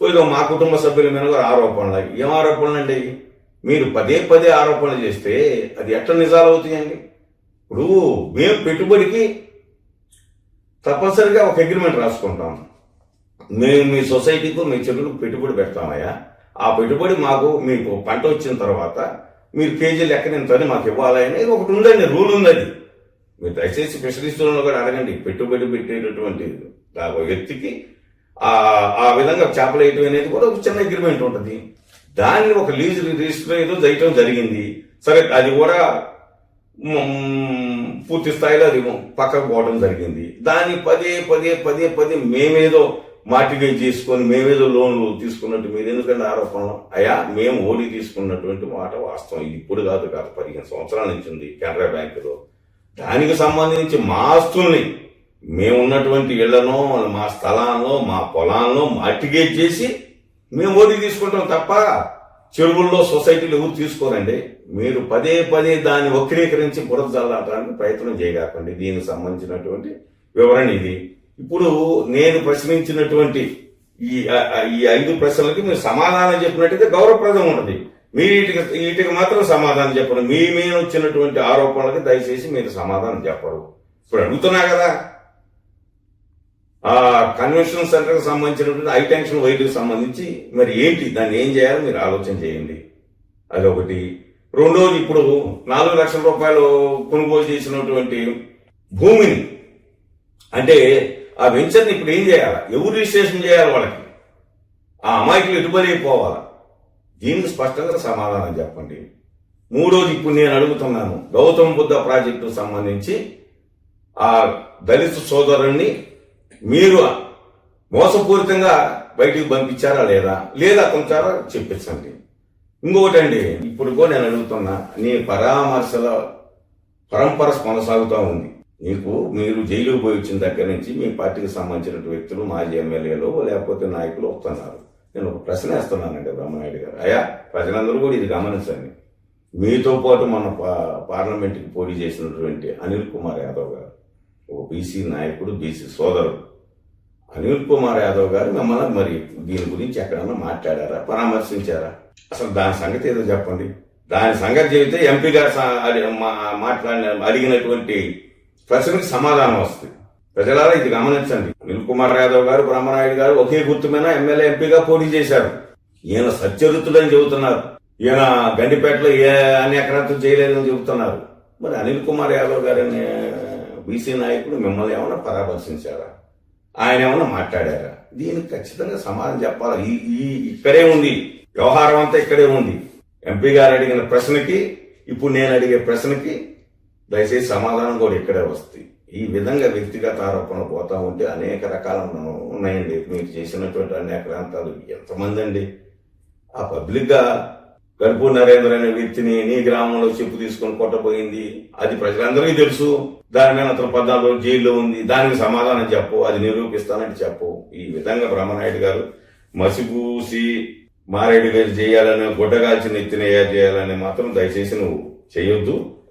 ఇదిగో మా కుటుంబ సభ్యుల మీద కూడా ఆరోపణలు. ఏం ఆరోపణలు అండి? మీరు పదే పదే ఆరోపణలు చేస్తే అది ఎట్లా నిజాలు అవుతాయండి? ఇప్పుడు మేము పెట్టుబడికి తప్పనిసరిగా ఒక అగ్రిమెంట్ రాసుకుంటాం. మేము మీ సొసైటీకు మీ చెరువులకు పెట్టుబడి పెడతామయ్యా. ఆ పెట్టుబడి మీకు పంట వచ్చిన తర్వాత మీరు కేజీ లెక్కనింతని మాకు ఇవ్వాలి అనేది ఒకటి ఉందండి, రూల్ ఉంది. అది మీరు దయచేసి స్పెషలిస్టులను కూడా అడగండి. పెట్టుబడి పెట్టేటటువంటి వ్యక్తికి ఆ విధంగా చేపలు వేయటం అనేది కూడా ఒక చిన్న అగ్రిమెంట్ ఉంటుంది. దాన్ని ఒక లీజ్ రిజిస్టర్ ఏదో చేయటం జరిగింది. సరే, అది కూడా పూర్తి స్థాయిలో అది పక్కకు పోవడం జరిగింది. దాన్ని పదే పదే పదే పదే మేమేదో మార్టిగేజ్ చేసుకొని మేమేదో లోన్లు తీసుకున్నట్టు మీరు ఎందుకంటే ఆరోపణలు? అయ్యా, మేము ఓడి తీసుకున్నటువంటి మాట వాస్తవం. ఇది ఇప్పుడు కాదు, 15 సంవత్సరాల నుంచి ఉంది కెనరా బ్యాంకులో. దానికి సంబంధించి మా ఆస్తుల్ని మేమున్నటువంటి ఇళ్లను, మా స్థలాల్లో, మా పొలాల్లో మార్టిగేజ్ చేసి మేము ఓడి తీసుకుంటాం తప్ప చెరువుల్లో సొసైటీలు ఎవరు తీసుకోరండి. మీరు పదే పదే దాన్ని వక్రీకరించి బురద జల్లడానికి ప్రయత్నం చేయకండి. దీనికి సంబంధించినటువంటి వివరణ ఇది. ఇప్పుడు నేను ప్రశ్నించినటువంటి ఈ 5 ప్రశ్నలకి మీరు సమాధానం చెప్పినట్టయితే గౌరవప్రదం ఉంటుంది. మీరు వీటికి మాత్రం సమాధానం చెప్పరు. మీ మీద వచ్చినటువంటి ఆరోపణలకి దయచేసి మీరు సమాధానం చెప్పరు. ఇప్పుడు అడుగుతున్నా కదా, ఆ కన్వెన్షన్ సెంటర్ కి సంబంధించినటువంటి హై టెన్షన్ వైర్లకు సంబంధించి మరి ఏంటి, దాన్ని ఏం చేయాలో మీరు ఆలోచన చేయండి. అదొకటి. రెండోది, ఇప్పుడు 4 లక్షల రూపాయలు కొనుగోలు చేసినటువంటి భూమిని, అంటే ఆ వెంచర్ని ఇప్పుడు ఏం చేయాలా? ఎవరు రిజిస్ట్రేషన్ చేయాలి? వాళ్ళకి ఆ అమాయకులు ఎటుబడి అయిపోవాలా? దీనికి స్పష్టంగా సమాధానం చెప్పండి. మూడోది, ఇప్పుడు నేను అడుగుతున్నాను, గౌతమ బుద్ధ ప్రాజెక్టుకు సంబంధించి ఆ దళిత సోదరుణ్ణి మీరు మోసపూరితంగా బయటికి పంపించారా లేదా కొంచారా చెప్పించండి. ఇంకొకటండి, ఇప్పుడు కూడా నేను అడుగుతున్నా, నీ పరామర్శల పరంపర కొనసాగుతూ ఉంది. మీరు జైలుకు పోయి వచ్చిన దగ్గర నుంచి మీ పార్టీకి సంబంధించిన వ్యక్తులు, మాజీ ఎమ్మెల్యేలు లేకపోతే నాయకులు వస్తున్నారు. నేను ఒక ప్రశ్న వేస్తున్నానండి బ్రహ్మనాయుడు గారు. అయ్యా, ప్రజలందరూ కూడా ఇది గమనించండి. మీతో పాటు మన పార్లమెంట్కి పోటీ చేసినటువంటి అనిల్ కుమార్ యాదవ్ గారు, ఒక బీసీ నాయకుడు, బీసీ సోదరుడు అనిల్ కుమార్ యాదవ్ గారు మిమ్మల్ని మరి దీని గురించి ఎక్కడన్నా మాట్లాడారా, పరామర్శించారా? అసలు దాని సంగతి ఏదో చెప్పండి. దాని సంగతి చెబితే ఎంపీ గారు అడిగినటువంటి ప్రశ్నకి సమాధానం వస్తుంది. ప్రజలారా ఇది గమనించండి. అనిల్ కుమార్ యాదవ్ గారు, బ్రహ్మనాయుడు గారు ఒకే గుర్తు మీద ఎమ్మెల్యే, ఎంపీగా పోటీ చేశారు. ఈయన సత్యరుతులని చెబుతున్నారు. ఈయన గండిపేటలో అన్ని ఎకరాలతో చేయలేదని చెబుతున్నారు. మరి అనిల్ కుమార్ యాదవ్ గారు అనే బీసీ నాయకుడు మిమ్మల్ని ఏమైనా పరామర్శించారా? ఆయన ఏమైనా మాట్లాడారా? దీనికి ఖచ్చితంగా సమాధానం చెప్పాలి. ఇక్కడే ఉంది వ్యవహారం, అంతా ఇక్కడే ఉంది. ఎంపీ గారు అడిగిన ప్రశ్నకి, ఇప్పుడు నేను అడిగే ప్రశ్నకి దయచేసి సమాధానం కూడా ఇక్కడే వస్తుంది. ఈ విధంగా వ్యక్తిగత ఆరోపణలు పోతా ఉంటే అనేక రకాల ఉన్నాయండి. మీరు చేసినటువంటి అనేక ప్రాంతాలు ఎంతమంది అండి ఆ పబ్లిక్ గా గర్భూర్ నరేంద్ర అనే వ్యక్తిని నీ గ్రామంలో చెప్పు తీసుకొని కొట్టబోయింది, అది ప్రజలందరికీ తెలుసు. దాని మీద అతను 14 రోజులు జైల్లో ఉంది. దానికి సమాధానం చెప్పు, అది నిరూపిస్తానని చెప్పు. ఈ విధంగా బ్రహ్మనాయుడు గారు మసిపూసి మారేడు గారు చేయాలని, గుడ్డగాల్చిన ఎత్తిన చేయాలని మాత్రం దయచేసి నువ్వు చేయొద్దు.